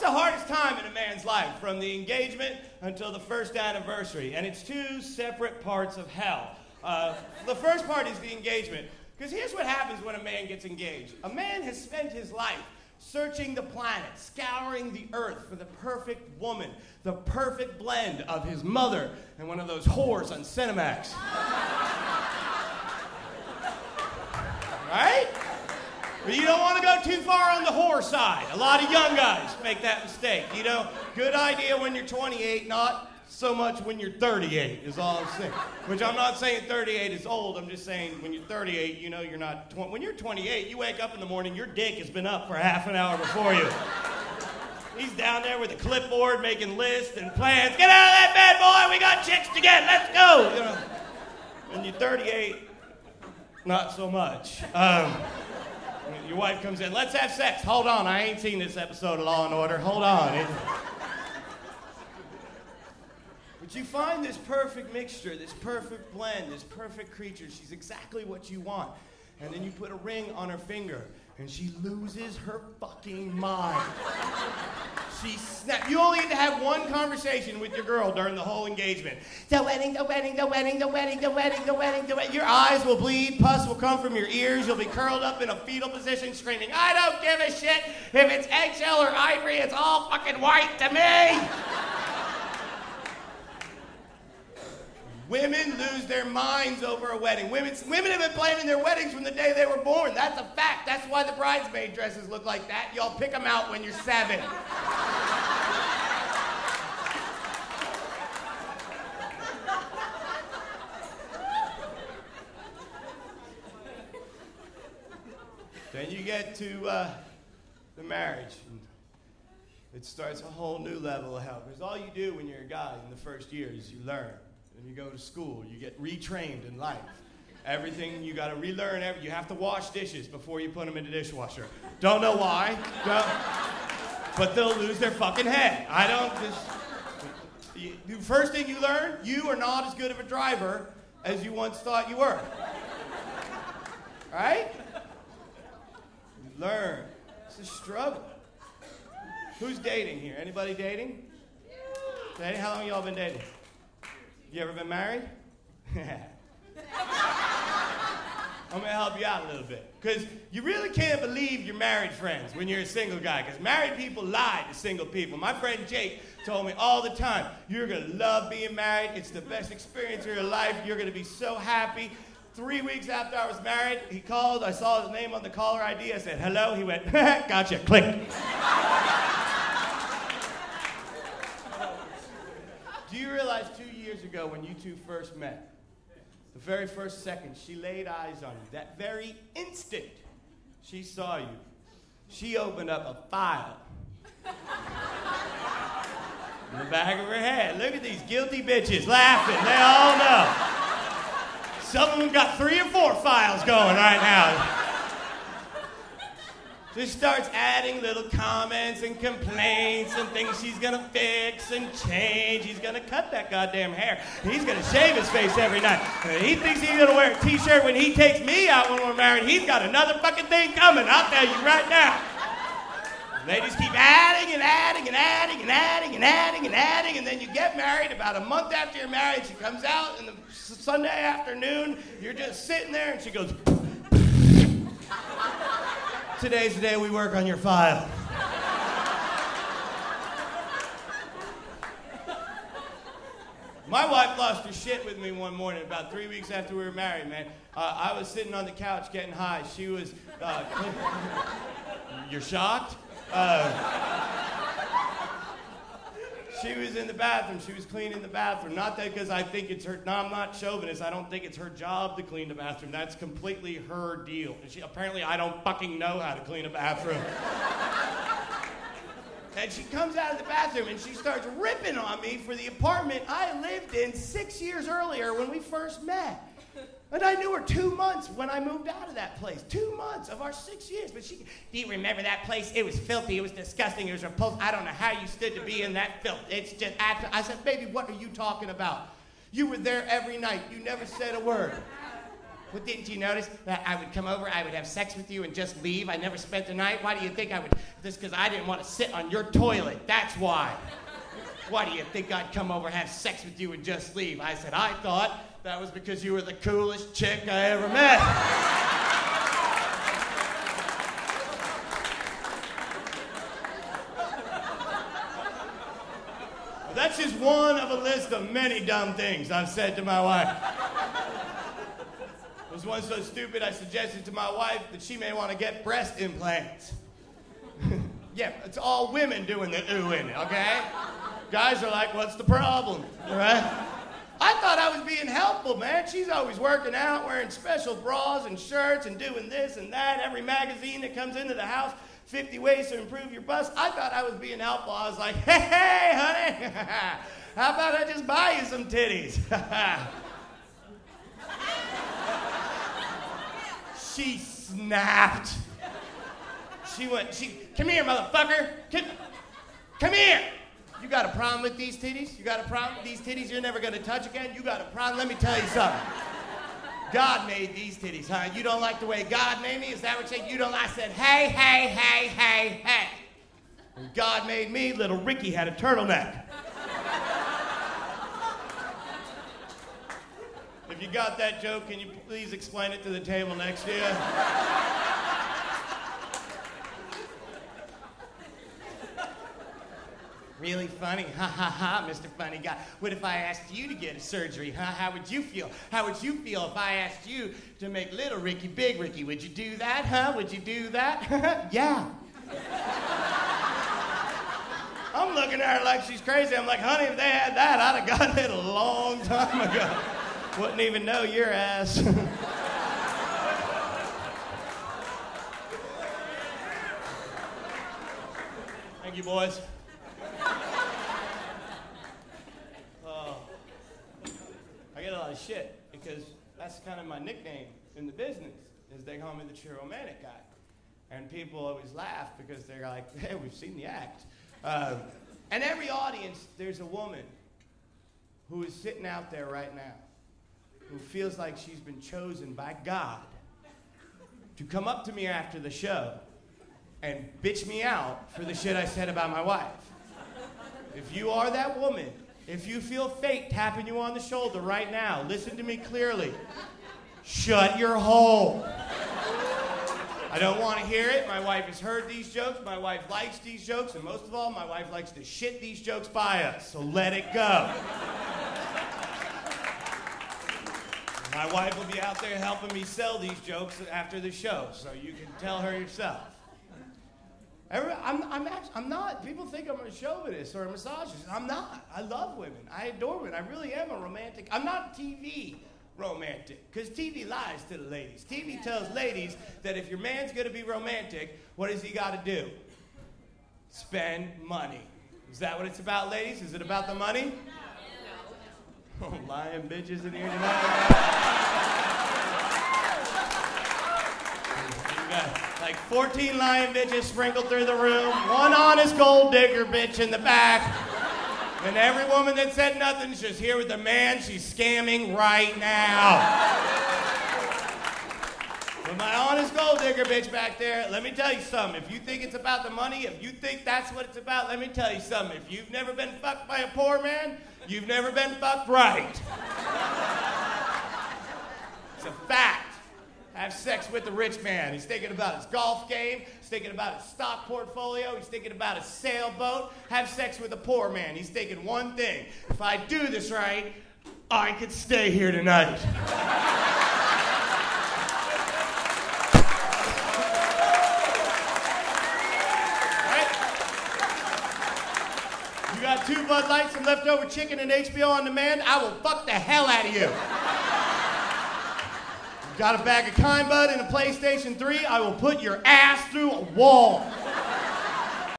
the hardest time in a man's life? From the engagement until the first anniversary. And it's two separate parts of hell. The first part is the engagement. Because here's what happens when a man gets engaged. A man has spent his life searching the planet, scouring the earth for the perfect woman, the perfect blend of his mother and one of those whores on Cinemax. Right? But you don't want to go too far on the whore side. A lot of young guys make that mistake. You know, good idea when you're 28, not so much when you're 38 is all I'm saying. Which I'm not saying 38 is old. I'm just saying when you're 38, you know you're not... When you're 28, you wake up in the morning, your dick has been up for half an hour before you. He's down there with a clipboard making lists and plans. Get out of that bed, boy! We got chicks to get! Let's go! You know, when you're 38, not so much. Your wife comes in, let's have sex. Hold on, I ain't seen this episode of Law & Order. Hold on. But you find this perfect mixture, this perfect blend, this perfect creature. She's exactly what you want. And then you put a ring on her finger, and she loses her fucking mind. She snaps. You only get to have one conversation with your girl during the whole engagement. The wedding, the wedding, the wedding, the wedding, the wedding, the wedding, the wedding. Your eyes will bleed, pus will come from your ears, you'll be curled up in a fetal position screaming, I don't give a shit if it's eggshell or ivory, it's all fucking white to me. Women lose their minds over a wedding. Women have been planning their weddings from the day they were born. That's a fact. That's why the bridesmaid dresses look like that. Y'all pick them out when you're 7. Then you get to the marriage. And it starts a whole new level of hell. Because all you do when you're a guy in the first year is you learn. And you go to school, you get retrained in life. Everything, you gotta relearn, you have to wash dishes before you put them in the dishwasher. Don't know why, but they'll lose their fucking head. The first thing you learn, you are not as good of a driver as you once thought you were. Right? You learn. It's a struggle. Who's dating here? Anybody dating? Dating? How long y'all been dating? You ever been married? I'm gonna help you out a little bit. Because you really can't believe your married friends when you're a single guy. Because married people lie to single people. My friend Jake told me all the time, you're gonna love being married. It's the best experience of your life. You're gonna be so happy. 3 weeks after I was married, he called. I saw his name on the caller ID. I said, hello. He went, gotcha, click. Do you realize 2 years ago when you two first met, the very first second she laid eyes on you, that very instant she saw you, she opened up a file in the back of her head. Look at these guilty bitches laughing. They all know. Some of them got 3 or 4 files going right now. Just starts adding little comments and complaints and things she's gonna fix and change. He's gonna cut that goddamn hair. He's gonna shave his face every night. And he thinks he's gonna wear a t-shirt when he takes me out when we're married. He's got another fucking thing coming, I'll tell you right now. They just keep adding and adding and adding and adding and adding and adding, and then you get married. About a month after you're married, she comes out in the Sunday afternoon. You're just sitting there and she goes, today's the day we work on your file. My wife lost her shit with me one morning about 3 weeks after we were married, man. I was sitting on the couch getting high. She was, you're shocked? She was in the bathroom. She was cleaning the bathroom. Not that because I think it's her, no, I'm not chauvinist. I don't think it's her job to clean the bathroom. That's completely her deal. And apparently I don't fucking know how to clean a bathroom. And she comes out of the bathroom and she starts ripping on me for the apartment I lived in 6 years earlier when we first met. And I knew her 2 months when I moved out of that place. 2 months of our 6 years. But she, do you remember that place? It was filthy. It was disgusting. It was repulsive. I don't know how you stood to be in that filth. It's just, I said, baby, what are you talking about? You were there every night. You never said a word. Well, didn't you notice that I would come over, I would have sex with you and just leave? I never spent the night. Why do you think I would? This because I didn't want to sit on your toilet. That's why. Why do you think I'd come over, have sex with you, and just leave? I said, I thought that was because you were the coolest chick I ever met. Well, that's just one of a list of many dumb things I've said to my wife. There was one so stupid I suggested to my wife that she may want to get breast implants. Yeah, it's all women doing the ooh in it, okay? Guys are like, what's the problem, all right? I thought I was being helpful, man. She's always working out, wearing special bras and shirts and doing this and that. Every magazine that comes into the house, 50 ways to improve your bust. I thought I was being helpful. I was like, hey, honey, how about I just buy you some titties? She snapped. Come here, motherfucker. Come here. You got a problem with these titties? You got a problem with these titties you're never gonna touch again? You got a problem? Let me tell you something. God made these titties, huh? You don't like the way God made me? Is that what you don't like? I said, hey, hey, hey, hey, hey. When God made me, little Ricky had a turtleneck. If you got that joke, can you please explain it to the table next to you? Really funny? Ha ha ha, Mr. Funny Guy. What if I asked you to get a surgery, huh? How would you feel? How would you feel if I asked you to make little Ricky big Ricky? Would you do that, huh? Would you do that? Yeah. I'm looking at her like she's crazy. I'm like, honey, if they had that, I'd have gotten it a long time ago. Wouldn't even know your ass. Thank you, boys. I get a lot of shit because that's kind of my nickname in the business, is they call me the true romantic guy. And people always laugh because they're like, hey, we've seen the act. And every audience, there's a woman who is sitting out there right now who feels like she's been chosen by God to come up to me after the show and bitch me out for the shit I said about my wife. If you are that woman, if you feel fate tapping you on the shoulder right now, listen to me clearly. Shut your hole. I don't want to hear it. My wife has heard these jokes. My wife likes these jokes. And most of all, my wife likes to shit these jokes by us. So let it go. My wife will be out there helping me sell these jokes after the show. So you can tell her yourself. I'm not. People think I'm a chauvinist or a misogynist. I'm not. I love women. I adore women. I really am a romantic. I'm not TV romantic, because TV lies to the ladies. TV tells ladies that if your man's going to be romantic, what does he got to do? Spend money. Is that what it's about, ladies? Is it about the money? No. Oh, lying bitches in here tonight. Like 14 lying bitches sprinkled through the room, one honest gold digger bitch in the back, and every woman that said nothing's just here with the man she's scamming right now. But my honest gold digger bitch back there, let me tell you something. If you think it's about the money, if you think that's what it's about, let me tell you something. If you've never been fucked by a poor man, you've never been fucked right. It's a fact. Have sex with a rich man. He's thinking about his golf game. He's thinking about his stock portfolio. He's thinking about his sailboat. Have sex with a poor man. He's thinking one thing. If I do this right, I could stay here tonight. Right? You got 2 Bud Lights, some leftover chicken, and HBO on demand, I will fuck the hell out of you. Got a bag of Kind Bud and a PlayStation 3, I will put your ass through a wall.